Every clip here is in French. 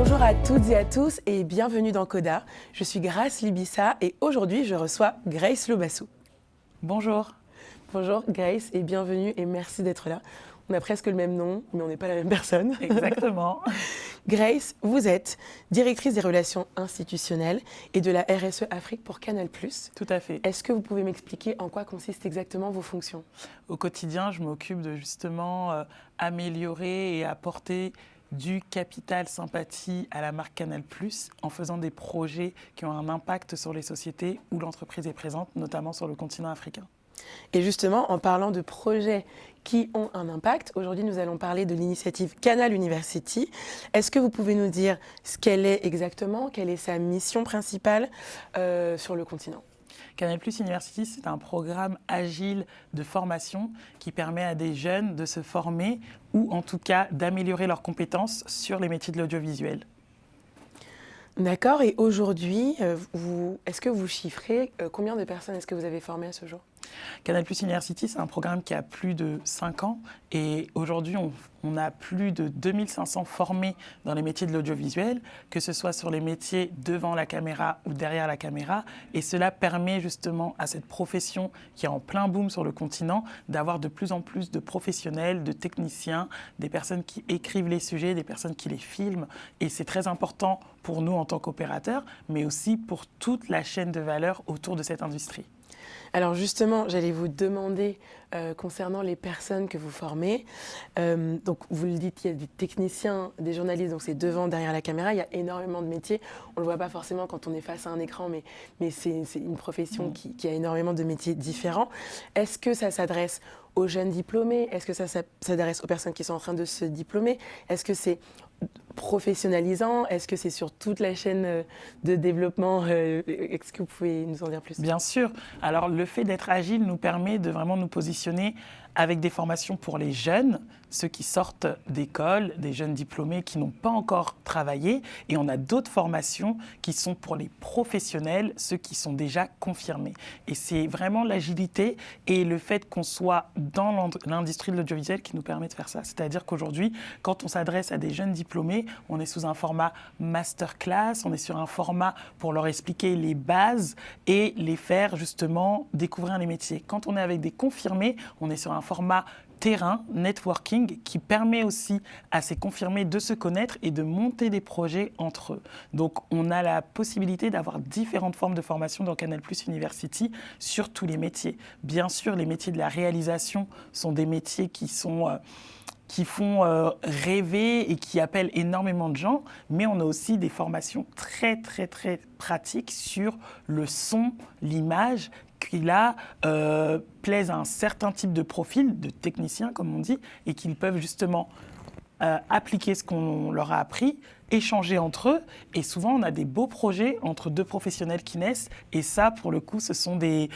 Bonjour à toutes et à tous et bienvenue dans Coda. Je suis Grace Libissa et aujourd'hui je reçois Grace Lobassou. Bonjour. Bonjour Grace et bienvenue et merci d'être là. On a presque le même nom mais on n'est pas la même personne. Exactement. Grace, vous êtes directrice des relations institutionnelles et de la RSE Afrique pour Canal+. Tout à fait. Est-ce que vous pouvez m'expliquer en quoi consistent exactement vos fonctions ? Au quotidien, je m'occupe de justement améliorer et apporter du capital sympathie à la marque Canal+, en faisant des projets qui ont un impact sur les sociétés où l'entreprise est présente, notamment sur le continent africain. Et justement, en parlant de projets qui ont un impact, aujourd'hui nous allons parler de l'initiative Canal University. Est-ce que vous pouvez nous dire ce qu'elle est exactement, quelle est sa mission principale sur le continent ? Canal+ University, c'est un programme agile de formation qui permet à des jeunes de se former ou en tout cas d'améliorer leurs compétences sur les métiers de l'audiovisuel. D'accord, et aujourd'hui, est-ce que vous chiffrez combien de personnes est-ce que vous avez formées à ce jour ? Canal+ University, c'est un programme qui a plus de 5 ans et aujourd'hui, on a plus de 2500 formés dans les métiers de l'audiovisuel, que ce soit sur les métiers devant la caméra ou derrière la caméra. Et cela permet justement à cette profession qui est en plein boom sur le continent d'avoir de plus en plus de professionnels, de techniciens, des personnes qui écrivent les sujets, des personnes qui les filment. Et c'est très important pour nous en tant qu'opérateurs, mais aussi pour toute la chaîne de valeur autour de cette industrie. Alors justement, j'allais vous demander concernant les personnes que vous formez. Donc vous le dites, il y a des techniciens, des journalistes, donc c'est devant, derrière la caméra. Il y a énormément de métiers. On ne le voit pas forcément quand on est face à un écran, mais c'est une profession qui a énormément de métiers différents. Est-ce que ça s'adresse aux jeunes diplômés ? Est-ce que ça s'adresse aux personnes qui sont en train de se diplômer ? Est-ce que c'est professionnalisant? Est-ce que c'est sur toute la chaîne de développement? Est-ce que vous pouvez nous en dire plus? Bien sûr. Alors, le fait d'être agile nous permet de vraiment nous positionner avec des formations pour les jeunes, ceux qui sortent d'école, des jeunes diplômés qui n'ont pas encore travaillé. Et on a d'autres formations qui sont pour les professionnels, ceux qui sont déjà confirmés. Et c'est vraiment l'agilité et le fait qu'on soit dans l'industrie de l'audiovisuel qui nous permet de faire ça. C'est-à-dire qu'aujourd'hui, quand on s'adresse à des jeunes diplômés, on est sous un format masterclass, on est sur un format pour leur expliquer les bases et les faire justement découvrir les métiers. Quand on est avec des confirmés, on est sur un format terrain, networking, qui permet aussi à ces confirmés de se connaître et de monter des projets entre eux. Donc, on a la possibilité d'avoir différentes formes de formation dans Canal+ University sur tous les métiers. Bien sûr, les métiers de la réalisation sont des métiers qui font rêver et qui appellent énormément de gens, mais on a aussi des formations très, très, très pratiques sur le son, l'image, qui là plaisent à un certain type de profil, de techniciens comme on dit, et qu'ils peuvent justement appliquer ce qu'on leur a appris, échanger entre eux, et souvent on a des beaux projets entre deux professionnels qui naissent, et ça pour le coup ce sont des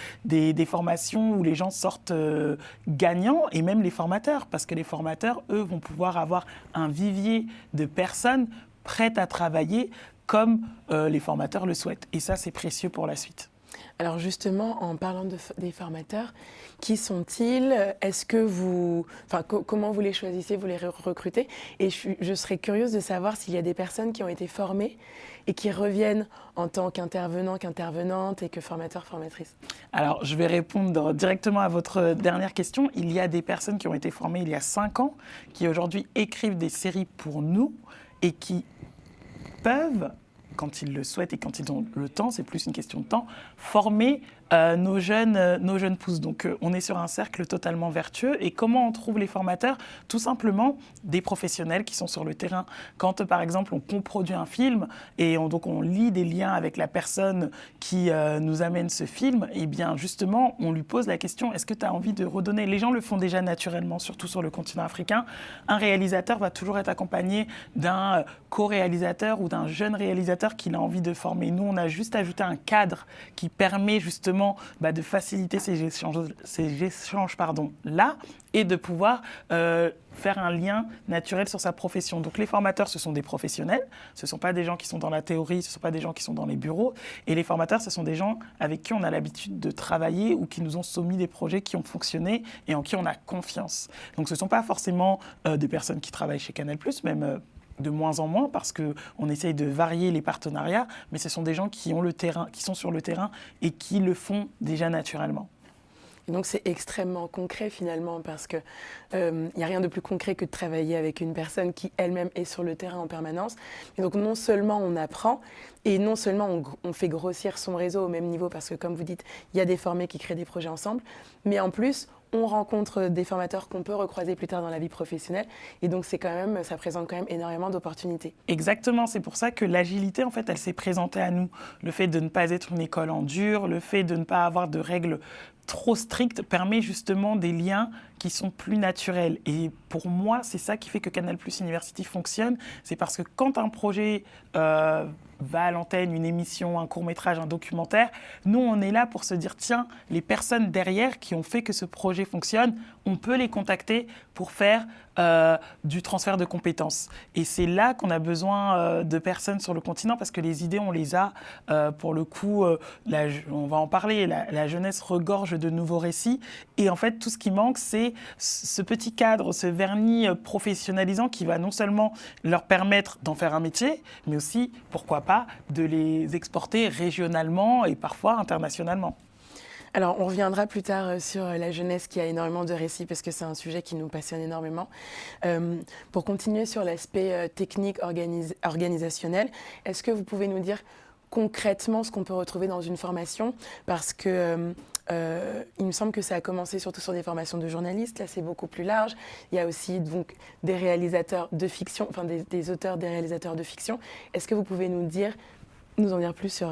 formations où les gens sortent gagnants, et même les formateurs, parce que les formateurs, eux, vont pouvoir avoir un vivier de personnes prêtes à travailler comme les formateurs le souhaitent, et ça c'est précieux pour la suite. Alors justement, en parlant des formateurs, qui sont-ils ? Est-ce que comment vous les choisissez, vous les recrutez ? Et je serais curieuse de savoir s'il y a des personnes qui ont été formées et qui reviennent en tant qu'intervenants, qu'intervenantes et que formateurs, formatrices. Alors, je vais répondre directement à votre dernière question. Il y a des personnes qui ont été formées il y a 5 ans, qui aujourd'hui écrivent des séries pour nous et qui peuvent, quand ils le souhaitent et quand ils ont le temps, c'est plus une question de temps, former nos jeunes pousses. Donc on est sur un cercle totalement vertueux. Et comment on trouve les formateurs ? Tout simplement des professionnels qui sont sur le terrain. Quand par exemple on coproduit un film et on lie des liens avec la personne qui nous amène ce film, et bien justement on lui pose la question, est-ce que tu as envie de redonner ? Les gens le font déjà naturellement, surtout sur le continent africain. Un réalisateur va toujours être accompagné d'un co-réalisateur ou d'un jeune réalisateur qu'il a envie de former. Nous, on a juste ajouté un cadre qui permet justement de faciliter ces échanges là et de pouvoir faire un lien naturel sur sa profession. Donc les formateurs, ce sont des professionnels, ce ne sont pas des gens qui sont dans la théorie, ce ne sont pas des gens qui sont dans les bureaux. Et les formateurs, ce sont des gens avec qui on a l'habitude de travailler ou qui nous ont soumis des projets qui ont fonctionné et en qui on a confiance. Donc ce ne sont pas forcément des personnes qui travaillent chez Canal+, même de moins en moins parce qu'on essaye de varier les partenariats, mais ce sont des gens qui ont le terrain, qui sont sur le terrain et qui le font déjà naturellement. Et donc c'est extrêmement concret finalement parce que n'y a rien de plus concret que de travailler avec une personne qui elle-même est sur le terrain en permanence. Et donc non seulement on apprend et non seulement on fait grossir son réseau au même niveau parce que comme vous dites, il y a des formés qui créent des projets ensemble, mais en plus on rencontre des formateurs qu'on peut recroiser plus tard dans la vie professionnelle. Et donc ça présente quand même énormément d'opportunités. Exactement, c'est pour ça que l'agilité, en fait, elle s'est présentée à nous. Le fait de ne pas être une école en dur, le fait de ne pas avoir de règles trop strictes permet justement des liens qui sont plus naturels. Et pour moi, c'est ça qui fait que Canal+ University fonctionne. C'est parce que quand un projet va à l'antenne, une émission, un court-métrage, un documentaire, nous, on est là pour se dire, tiens, les personnes derrière qui ont fait que ce projet fonctionne, on peut les contacter pour faire du transfert de compétences. Et c'est là qu'on a besoin de personnes sur le continent parce que les idées, on les a. Pour le coup, on va en parler, la jeunesse regorge de nouveaux récits. Et en fait, tout ce qui manque, c'est ce petit cadre, ce vernis professionnalisant qui va non seulement leur permettre d'en faire un métier, mais aussi, pourquoi pas, de les exporter régionalement et parfois internationalement. Alors, on reviendra plus tard sur la jeunesse qui a énormément de récits parce que c'est un sujet qui nous passionne énormément. Pour continuer sur l'aspect technique organisationnel, est-ce que vous pouvez nous dire concrètement ce qu'on peut retrouver dans une formation? Parce que il me semble que ça a commencé surtout sur des formations de journalistes. Là, c'est beaucoup plus large. Il y a aussi donc des réalisateurs de fiction, enfin des auteurs, des réalisateurs de fiction. Est-ce que vous pouvez nous en dire plus sur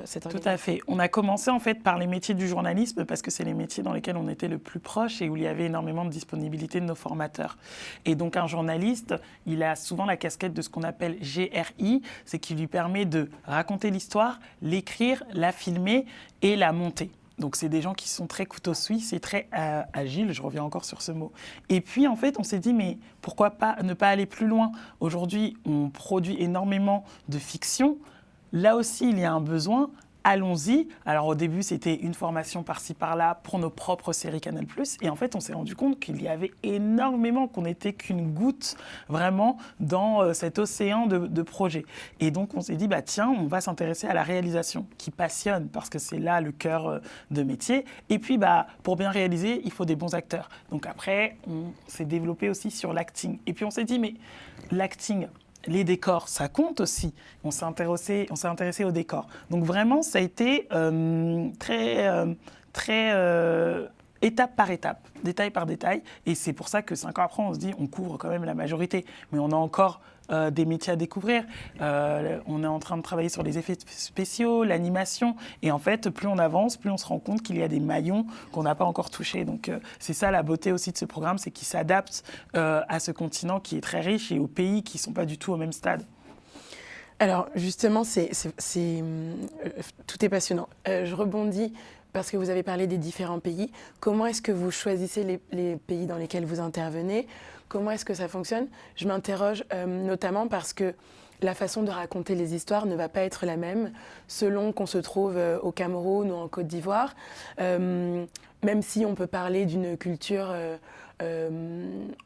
cette organisation? Tout à fait. On a commencé en fait par les métiers du journalisme parce que c'est les métiers dans lesquels on était le plus proche et où il y avait énormément de disponibilité de nos formateurs. Et donc un journaliste, il a souvent la casquette de ce qu'on appelle GRI, c'est qui lui permet de raconter l'histoire, l'écrire, la filmer et la monter. Donc, c'est des gens qui sont très couteau suisse et très agiles, je reviens encore sur ce mot. Et puis, en fait, on s'est dit, mais pourquoi pas ne pas aller plus loin? Aujourd'hui, on produit énormément de fiction. Là aussi, il y a un besoin. Allons-y. Alors au début, c'était une formation par-ci, par-là pour nos propres séries Canal+. Et en fait, on s'est rendu compte qu'il y avait énormément, qu'on n'était qu'une goutte vraiment dans cet océan de projets. Et donc, on s'est dit, bah, tiens, on va s'intéresser à la réalisation qui passionne parce que c'est là le cœur de métier. Et puis, bah, pour bien réaliser, il faut des bons acteurs. Donc après, on s'est développé aussi sur l'acting. Et puis, on s'est dit, mais l'acting, les décors, ça compte aussi. On s'est intéressé aux décors. Donc vraiment, ça a été très étape par étape, détail par détail. Et c'est pour ça que 5 ans après, on se dit, on couvre quand même la majorité. Mais on a encore des métiers à découvrir. On est en train de travailler sur les effets spéciaux, l'animation. Et en fait, plus on avance, plus on se rend compte qu'il y a des maillons qu'on n'a pas encore touchés. Donc c'est ça la beauté aussi de ce programme, c'est qu'il s'adapte à ce continent qui est très riche et aux pays qui ne sont pas du tout au même stade. Alors justement, tout est passionnant. Je rebondis parce que vous avez parlé des différents pays. Comment est-ce que vous choisissez les pays dans lesquels vous intervenez? Comment est-ce que ça fonctionne? Je m'interroge notamment parce que la façon de raconter les histoires ne va pas être la même selon qu'on se trouve au Cameroun ou en Côte d'Ivoire. Même si on peut parler d'une culture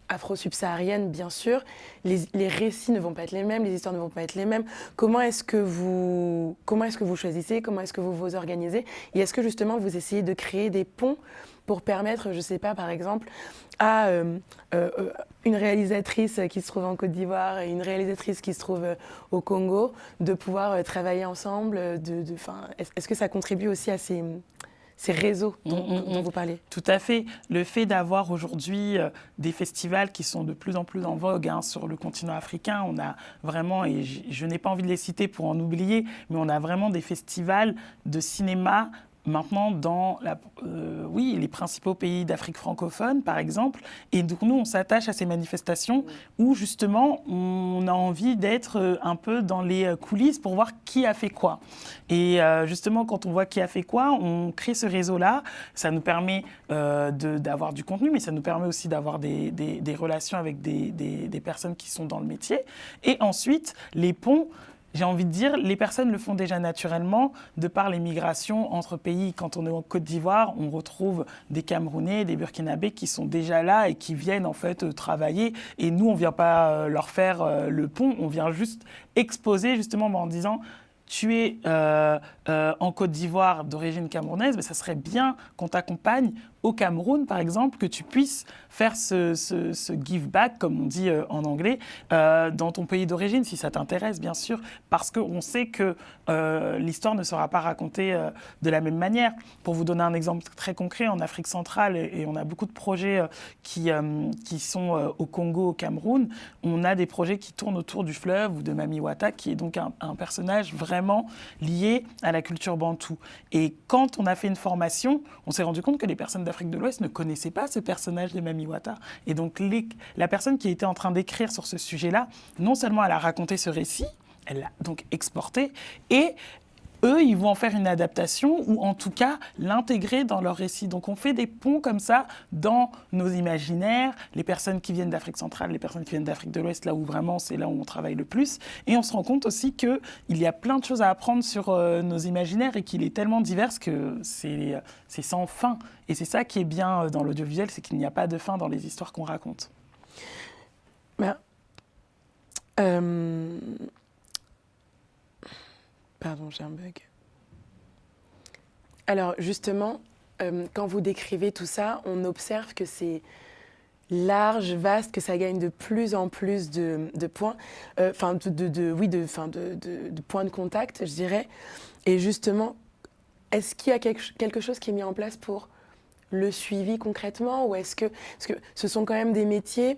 afro-subsaharienne, bien sûr, les récits ne vont pas être les mêmes, les histoires ne vont pas être les mêmes. Comment est-ce que vous choisissez? Comment est-ce que vous vous organisez? Et est-ce que justement vous essayez de créer des ponts pour permettre, je ne sais pas, par exemple, à une réalisatrice qui se trouve en Côte d'Ivoire et une réalisatrice qui se trouve au Congo de pouvoir travailler ensemble? Est-ce que ça contribue aussi à ces réseaux dont vous parlez? Tout à fait. Le fait d'avoir aujourd'hui des festivals qui sont de plus en plus en vogue sur le continent africain, on a vraiment, et je n'ai pas envie de les citer pour en oublier, mais on a vraiment des festivals de cinéma maintenant dans les principaux pays d'Afrique francophone, par exemple. Et donc, nous, on s'attache à ces manifestations où, justement, on a envie d'être un peu dans les coulisses pour voir qui a fait quoi. Et justement, quand on voit qui a fait quoi, on crée ce réseau-là. Ça nous permet d'avoir du contenu, mais ça nous permet aussi d'avoir des relations avec des personnes qui sont dans le métier. Et ensuite, les ponts, j'ai envie de dire, les personnes le font déjà naturellement de par les migrations entre pays. Quand on est en Côte d'Ivoire, on retrouve des Camerounais, des Burkinabés qui sont déjà là et qui viennent en fait travailler. Et nous, on ne vient pas leur faire le pont, on vient juste exposer justement en disant tu es en Côte d'Ivoire d'origine camerounaise, mais ça serait bien qu'on t'accompagne au Cameroun, par exemple, que tu puisses faire ce give back, comme on dit en anglais, dans ton pays d'origine, si ça t'intéresse, bien sûr, parce qu'on sait que l'histoire ne sera pas racontée de la même manière. Pour vous donner un exemple très concret, en Afrique centrale, et on a beaucoup de projets qui sont au Congo, au Cameroun, on a des projets qui tournent autour du fleuve ou de Mami Wata, qui est donc un personnage vraiment lié à la culture bantoue. Et quand on a fait une formation, on s'est rendu compte que les personnes d'Afrique de l'Ouest ne connaissaient pas ce personnage de Mami Wata. Et donc, la personne qui était en train d'écrire sur ce sujet-là, non seulement elle a raconté ce récit, elle l'a donc exporté, et eux, ils vont en faire une adaptation ou en tout cas l'intégrer dans leur récit. Donc on fait des ponts comme ça dans nos imaginaires, les personnes qui viennent d'Afrique centrale, les personnes qui viennent d'Afrique de l'Ouest, là où vraiment c'est là où on travaille le plus. Et on se rend compte aussi qu'il y a plein de choses à apprendre sur nos imaginaires et qu'il est tellement divers que c'est sans fin. Et c'est ça qui est bien dans l'audiovisuel, c'est qu'il n'y a pas de fin dans les histoires qu'on raconte. Ben, Pardon, j'ai un bug. Alors justement, quand vous décrivez tout ça, on observe que c'est large, vaste, que ça gagne de plus en plus de points, de points de contact, je dirais. Et justement, est-ce qu'il y a quelque chose qui est mis en place pour le suivi concrètement, ou est-ce que, parce que ce sont quand même des métiers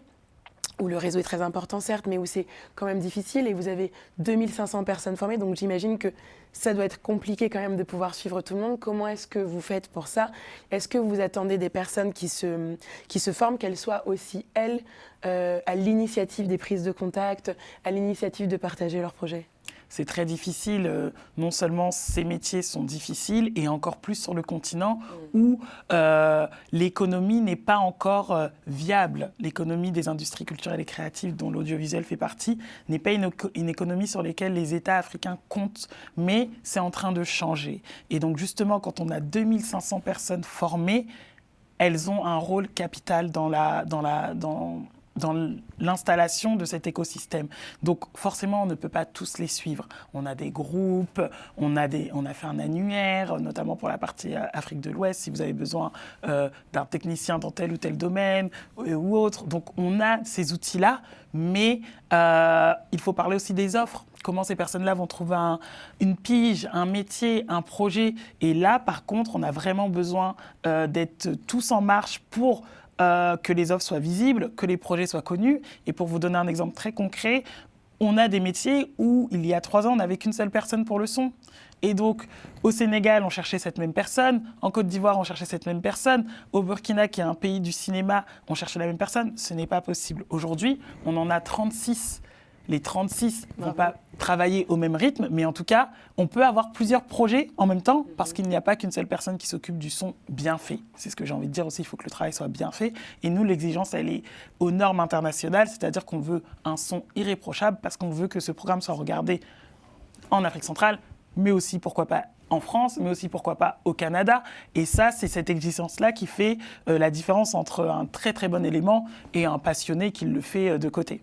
où le réseau est très important, certes, mais où c'est quand même difficile, et vous avez 2500 personnes formées, donc j'imagine que ça doit être compliqué quand même de pouvoir suivre tout le monde. Comment est-ce que vous faites pour ça? Est-ce que vous attendez des personnes qui se forment, qu'elles soient aussi, elles, à l'initiative des prises de contact, à l'initiative de partager leurs projets? C'est très difficile. Non seulement ces métiers sont difficiles, et encore plus sur le continent où l'économie n'est pas encore viable. L'économie des industries culturelles et créatives, dont l'audiovisuel fait partie, n'est pas une économie sur laquelle les États africains comptent, mais c'est en train de changer. Et donc justement, quand on a 2500 personnes formées, elles ont un rôle capital dans l'installation de cet écosystème. Donc forcément, on ne peut pas tous les suivre. On a des groupes, on a fait un annuaire, notamment pour la partie Afrique de l'Ouest, si vous avez besoin d'un technicien dans tel ou tel domaine ou autre. Donc on a ces outils-là, mais il faut parler aussi des offres. Comment ces personnes-là vont trouver une pige, un métier, un projet. Et là, par contre, on a vraiment besoin d'être tous en marche pour que les offres soient visibles, que les projets soient connus. Et pour vous donner un exemple très concret, on a des métiers où, il y a 3 ans, on n'avait qu'une seule personne pour le son. Et donc, au Sénégal, on cherchait cette même personne. En Côte d'Ivoire, on cherchait cette même personne. Au Burkina, qui est un pays du cinéma, on cherchait la même personne. Ce n'est pas possible. Aujourd'hui, on en a 36. Les 36 ne vont pas travailler au même rythme, mais en tout cas, on peut avoir plusieurs projets en même temps parce qu'il n'y a pas qu'une seule personne qui s'occupe du son bien fait. C'est ce que j'ai envie de dire aussi, il faut que le travail soit bien fait. Et nous, l'exigence, elle est aux normes internationales, c'est-à-dire qu'on veut un son irréprochable parce qu'on veut que ce programme soit regardé en Afrique centrale, mais aussi, pourquoi pas, en France, mais aussi, pourquoi pas, au Canada. Et ça, c'est cette exigence-là qui fait la différence entre un très, très bon élément et un passionné qui le fait de côté.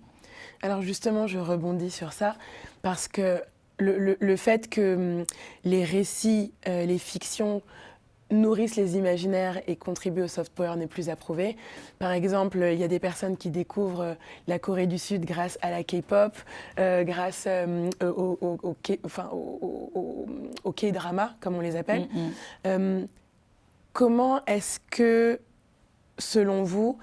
Alors justement, je rebondis sur ça, parce que le fait que les récits, les fictions nourrissent les imaginaires et contribuent au soft power n'est plus approuvé. Par exemple, il y a des personnes qui découvrent la Corée du Sud grâce à la K-pop, grâce au K-drama, comme on les appelle. Comment est-ce que, selon vous,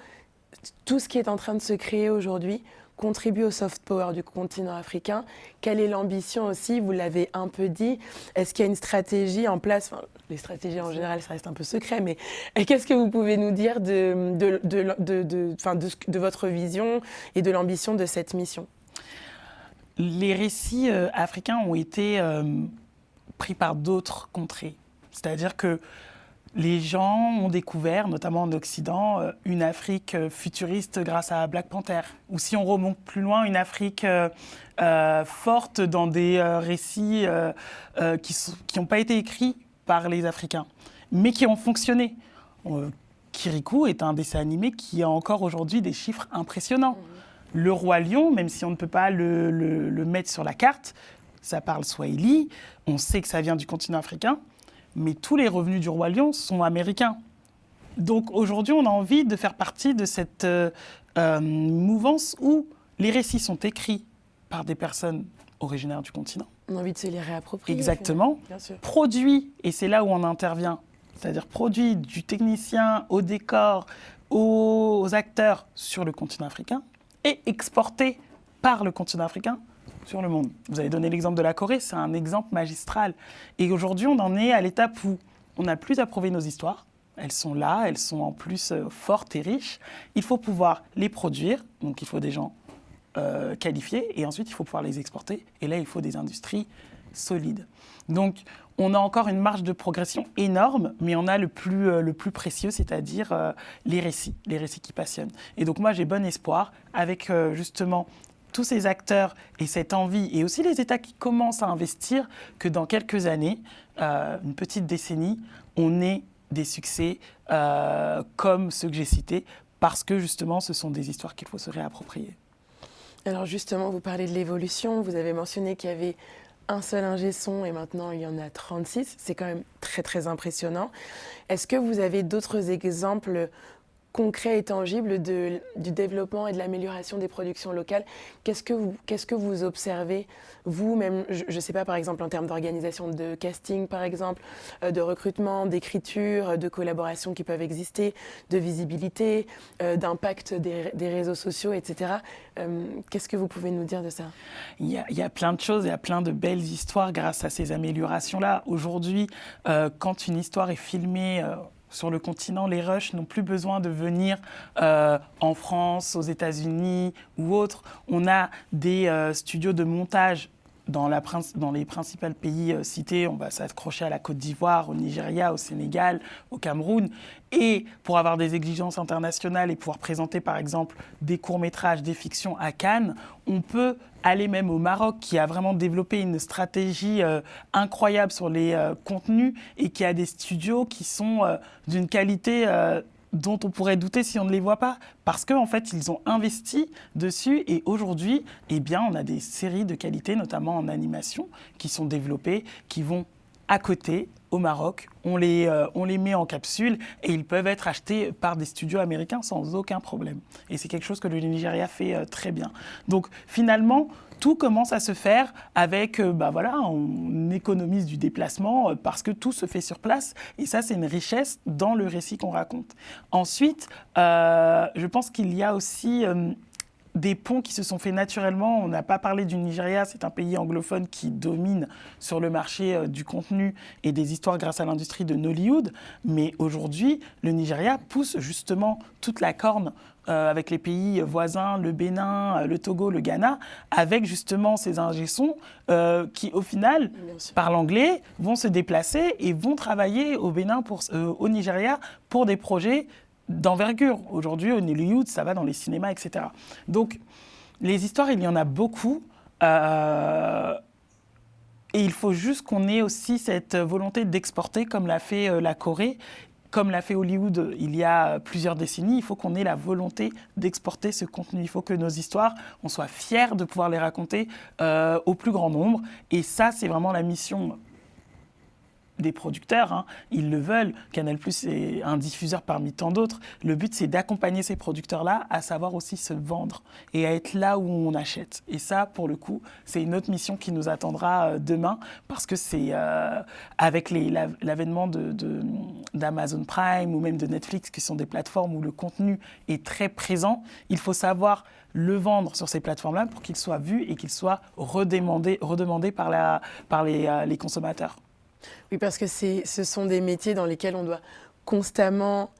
tout ce qui est en train de se créer aujourd'hui contribue au soft power du continent africain? Quelle est l'ambition aussi? Vous l'avez un peu dit. Est-ce qu'il y a une stratégie en place? Enfin, les stratégies en général, ça reste un peu secret, mais qu'est-ce que vous pouvez nous dire de votre vision et de l'ambition de cette mission? Les récits africains ont été pris par d'autres contrées. C'est-à-dire que Les gens ont découvert, notamment en Occident, une Afrique futuriste grâce à Black Panther. Ou si on remonte plus loin, une Afrique forte dans des récits qui n'ont pas été écrits par les Africains, mais qui ont fonctionné. Kirikou est un dessin animé qui a encore aujourd'hui des chiffres impressionnants. Le Roi Lion, même si on ne peut pas le mettre sur la carte, ça parle swahili, on sait que ça vient du continent africain, mais tous les revenus du Roi Lion sont américains. Donc aujourd'hui, on a envie de faire partie de cette mouvance où les récits sont écrits par des personnes originaires du continent. On a envie de se les réapproprier. Exactement. Bien sûr. Produits, et c'est là où on intervient, c'est-à-dire produits du technicien au décor, aux acteurs sur le continent africain, et exportés par le continent africain sur le monde. Vous avez donné l'exemple de la Corée, c'est un exemple magistral. Et aujourd'hui, on en est à l'étape où on n'a plus à prouver nos histoires. Elles sont là, elles sont en plus fortes et riches. Il faut pouvoir les produire, donc il faut des gens qualifiés, et ensuite il faut pouvoir les exporter. Et là, il faut des industries solides. Donc, on a encore une marge de progression énorme, mais on a le plus précieux, c'est-à-dire les récits qui passionnent. Et donc moi, j'ai bon espoir avec justement tous ces acteurs et cette envie, et aussi les États qui commencent à investir, que dans quelques années, une petite décennie, on ait des succès comme ceux que j'ai cités, parce que justement, ce sont des histoires qu'il faut se réapproprier. Alors justement, vous parlez de l'évolution, vous avez mentionné qu'il y avait un seul ingé son et maintenant il y en a 36. C'est quand même très très impressionnant. Est-ce que vous avez d'autres exemples concrets et tangibles du développement et de l'amélioration des productions locales? Qu'est-ce que vous observez, vous, même, je ne sais pas, par exemple, en termes d'organisation de casting, par exemple, de recrutement, d'écriture, de collaboration qui peuvent exister, de visibilité, d'impact des réseaux sociaux, etc. Qu'est-ce que vous pouvez nous dire de ça? Il y a plein de choses, il y a plein de belles histoires grâce à ces améliorations-là. Aujourd'hui, quand une histoire est filmée sur le continent, les rushs n'ont plus besoin de venir en France, aux États-Unis ou autres. On a des studios de montage dans les principaux pays cités. On va s'accrocher à la Côte d'Ivoire, au Nigeria, au Sénégal, au Cameroun. Et pour avoir des exigences internationales et pouvoir présenter, par exemple, des courts-métrages, des fictions à Cannes, on peut aller même au Maroc, qui a vraiment développé une stratégie incroyable sur les contenus et qui a des studios qui sont d'une qualité dont on pourrait douter si on ne les voit pas, parce qu'en fait, ils ont investi dessus, et aujourd'hui, eh bien, on a des séries de qualité, notamment en animation, qui sont développées, qui vont à côté, au Maroc, on les met en capsule, et ils peuvent être achetés par des studios américains sans aucun problème. Et c'est quelque chose que le Nigeria fait très bien. Donc, finalement, tout commence à se faire avec, on économise du déplacement parce que tout se fait sur place. Et ça, c'est une richesse dans le récit qu'on raconte. Ensuite, je pense qu'il y a aussi des ponts qui se sont faits naturellement. On n'a pas parlé du Nigeria, c'est un pays anglophone qui domine sur le marché du contenu et des histoires grâce à l'industrie de Nollywood. Mais aujourd'hui, le Nigeria pousse justement toute la corne avec les pays voisins, le Bénin, le Togo, le Ghana, avec justement ces ingé-sons qui, au final, parlent anglais, vont se déplacer et vont travailler au Bénin, au Nigeria, pour des projets d'envergure. Aujourd'hui, au Nollywood, ça va dans les cinémas, etc. Donc, les histoires, il y en a beaucoup. Et il faut juste qu'on ait aussi cette volonté d'exporter, comme l'a fait la Corée, comme l'a fait Hollywood il y a plusieurs décennies. Il faut qu'on ait la volonté d'exporter ce contenu. Il faut que nos histoires, on soit fiers de pouvoir les raconter au plus grand nombre. Et ça, c'est vraiment la mission des producteurs, hein. Ils le veulent. Canal+, est un diffuseur parmi tant d'autres. Le but, c'est d'accompagner ces producteurs-là à savoir aussi se vendre et à être là où on achète. Et ça, pour le coup, c'est une autre mission qui nous attendra demain, parce que c'est avec l'avènement d'Amazon Prime ou même de Netflix, qui sont des plateformes où le contenu est très présent, il faut savoir le vendre sur ces plateformes-là pour qu'il soit vu et qu'il soit redemandé par les consommateurs. Oui, parce que ce sont des métiers dans lesquels on doit constamment,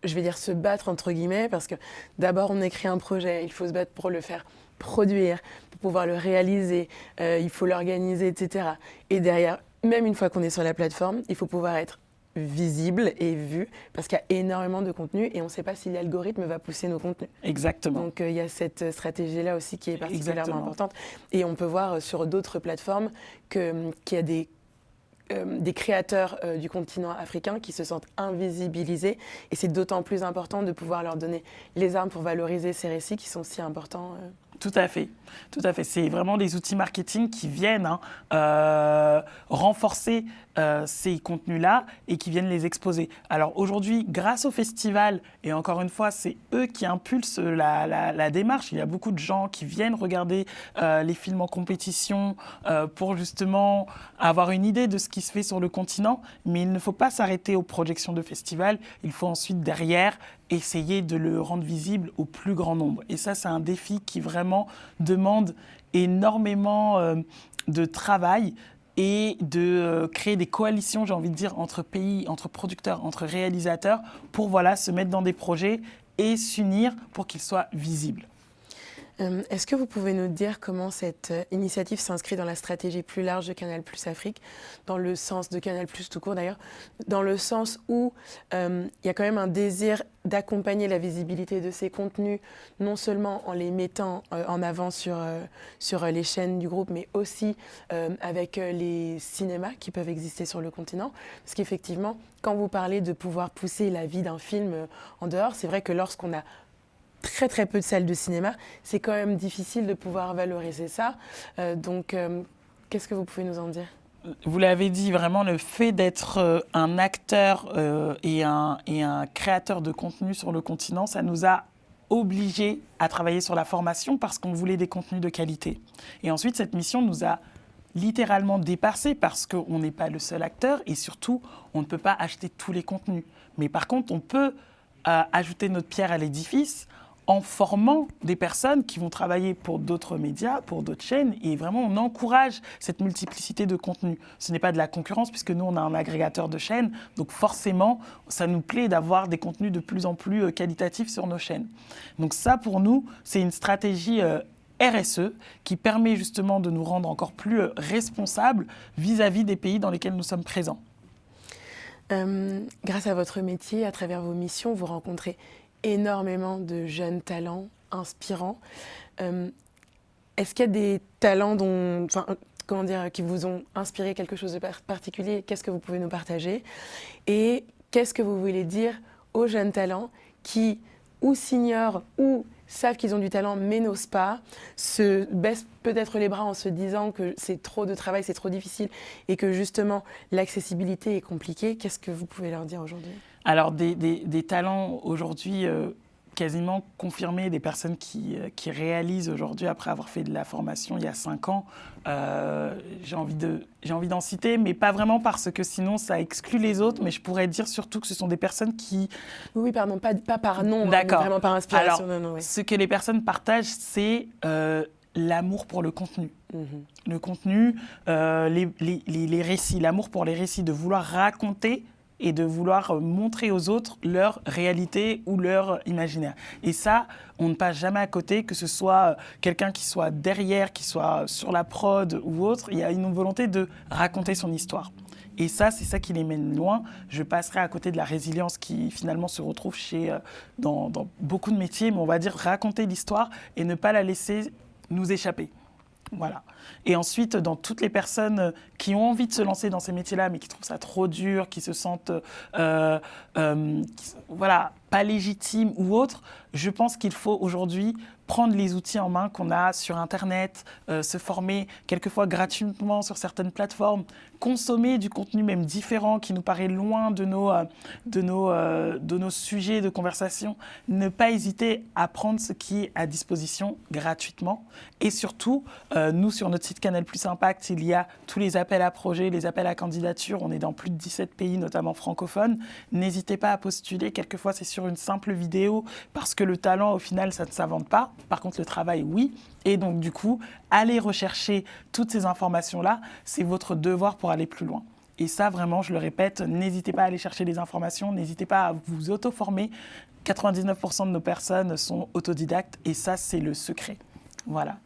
je vais dire, se battre, entre guillemets, parce que d'abord, on écrit un projet, il faut se battre pour le faire produire, pour pouvoir le réaliser, il faut l'organiser, etc. Et derrière, même une fois qu'on est sur la plateforme, il faut pouvoir être visible et vu parce qu'il y a énormément de contenu et on ne sait pas si l'algorithme va pousser nos contenus. Exactement. Donc il y a cette stratégie-là aussi qui est particulièrement Exactement. importante. Et on peut voir sur d'autres plateformes qu'il y a des créateurs du continent africain qui se sentent invisibilisés et c'est d'autant plus important de pouvoir leur donner les armes pour valoriser ces récits qui sont si importants. Tout à fait, tout à fait. C'est vraiment des outils marketing qui viennent renforcer ces contenus-là et qui viennent les exposer. Alors aujourd'hui, grâce au festival, et encore une fois, c'est eux qui impulsent la démarche. Il y a beaucoup de gens qui viennent regarder les films en compétition pour justement avoir une idée de ce qui se fait sur le continent. Mais il ne faut pas s'arrêter aux projections de festival. Il faut ensuite, derrière, essayer de le rendre visible au plus grand nombre. Et ça, c'est un défi qui vraiment demande énormément de travail et de créer des coalitions, j'ai envie de dire, entre pays, entre producteurs, entre réalisateurs, pour se mettre dans des projets et s'unir pour qu'ils soient visibles. Est-ce que vous pouvez nous dire comment cette initiative s'inscrit dans la stratégie plus large de Canal+ Afrique, dans le sens de Canal+ tout court d'ailleurs, dans le sens où il y a quand même un désir d'accompagner la visibilité de ces contenus, non seulement en les mettant en avant sur les chaînes du groupe, mais aussi avec les cinémas qui peuvent exister sur le continent. Parce qu'effectivement, quand vous parlez de pouvoir pousser la vie d'un film en dehors, c'est vrai que lorsqu'on a très très peu de salles de cinéma, c'est quand même difficile de pouvoir valoriser ça. Donc, qu'est-ce que vous pouvez nous en dire ? Vous l'avez dit, vraiment, le fait d'être un acteur et un créateur de contenu sur le continent, ça nous a obligés à travailler sur la formation parce qu'on voulait des contenus de qualité. Et ensuite, cette mission nous a littéralement dépassés parce qu'on n'est pas le seul acteur et surtout, on ne peut pas acheter tous les contenus. Mais par contre, on peut ajouter notre pierre à l'édifice en formant des personnes qui vont travailler pour d'autres médias, pour d'autres chaînes. Et vraiment, on encourage cette multiplicité de contenus. Ce n'est pas de la concurrence, puisque nous, on a un agrégateur de chaînes. Donc forcément, ça nous plaît d'avoir des contenus de plus en plus qualitatifs sur nos chaînes. Donc ça, pour nous, c'est une stratégie RSE qui permet justement de nous rendre encore plus responsables vis-à-vis des pays dans lesquels nous sommes présents. Grâce à votre métier, à travers vos missions, vous rencontrez énormément de jeunes talents inspirants. Est-ce qu'il y a des talents qui vous ont inspiré quelque chose de particulier ? Qu'est-ce que vous pouvez nous partager ? Et qu'est-ce que vous voulez dire aux jeunes talents qui ou s'ignorent ou savent qu'ils ont du talent mais n'osent pas, se baissent peut-être les bras en se disant que c'est trop de travail, c'est trop difficile et que justement l'accessibilité est compliquée. Qu'est-ce que vous pouvez leur dire aujourd'hui ? Alors des talents aujourd'hui quasiment confirmés, des personnes qui réalisent aujourd'hui après avoir fait de la formation il y a 5 ans, j'ai envie d'en citer, mais pas vraiment parce que sinon ça exclut les autres, mais je pourrais dire surtout que ce sont des personnes qui... Oui, pardon, pas par nom, d'accord. Mais vraiment par inspiration. Alors, non, oui. Ce que les personnes partagent, c'est l'amour pour le contenu. Le contenu, les récits, l'amour pour les récits, de vouloir raconter et de vouloir montrer aux autres leur réalité ou leur imaginaire. Et ça, on ne passe jamais à côté, que ce soit quelqu'un qui soit derrière, qui soit sur la prod ou autre, il y a une volonté de raconter son histoire. Et ça, c'est ça qui les mène loin. Je passerai à côté de la résilience qui finalement se retrouve dans beaucoup de métiers, mais on va dire raconter l'histoire et ne pas la laisser nous échapper. Voilà. Et ensuite, dans toutes les personnes qui ont envie de se lancer dans ces métiers-là, mais qui trouvent ça trop dur, qui se sentent pas légitimes ou autres, je pense qu'il faut aujourd'hui prendre les outils en main qu'on a sur Internet, se former quelquefois gratuitement sur certaines plateformes, consommer du contenu même différent qui nous paraît loin de nos sujets de conversation, ne pas hésiter à prendre ce qui est à disposition gratuitement. Et surtout, nous, sur notre site Canal+ Impact, il y a tous les appels à projets, les appels à candidature. On est dans plus de 17 pays, notamment francophones. N'hésitez pas à postuler. Quelquefois, c'est sur une simple vidéo parce que le talent, au final, ça ne s'invente pas. Par contre, le travail, oui. Et donc, du coup, aller rechercher toutes ces informations-là, c'est votre devoir pour aller plus loin. Et ça, vraiment, je le répète, n'hésitez pas à aller chercher les informations, n'hésitez pas à vous auto-former. 99% de nos personnes sont autodidactes et ça, c'est le secret. Voilà.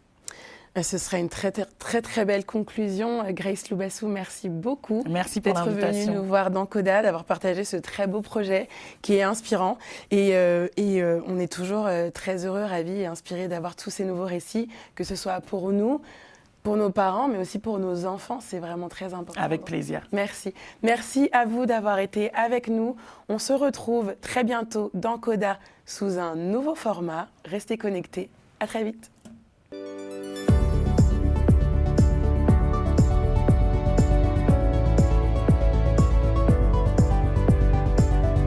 Et ce serait une très, très, très belle conclusion. Grace Loubassou, merci beaucoup. Merci pour l'invitation. D'être venue nous voir dans Coda, d'avoir partagé ce très beau projet qui est inspirant. Et on est toujours très heureux, ravis et inspirés d'avoir tous ces nouveaux récits, que ce soit pour nous, pour nos parents, mais aussi pour nos enfants. C'est vraiment très important. Avec plaisir. Merci. Merci à vous d'avoir été avec nous. On se retrouve très bientôt dans Coda sous un nouveau format. Restez connectés. À très vite.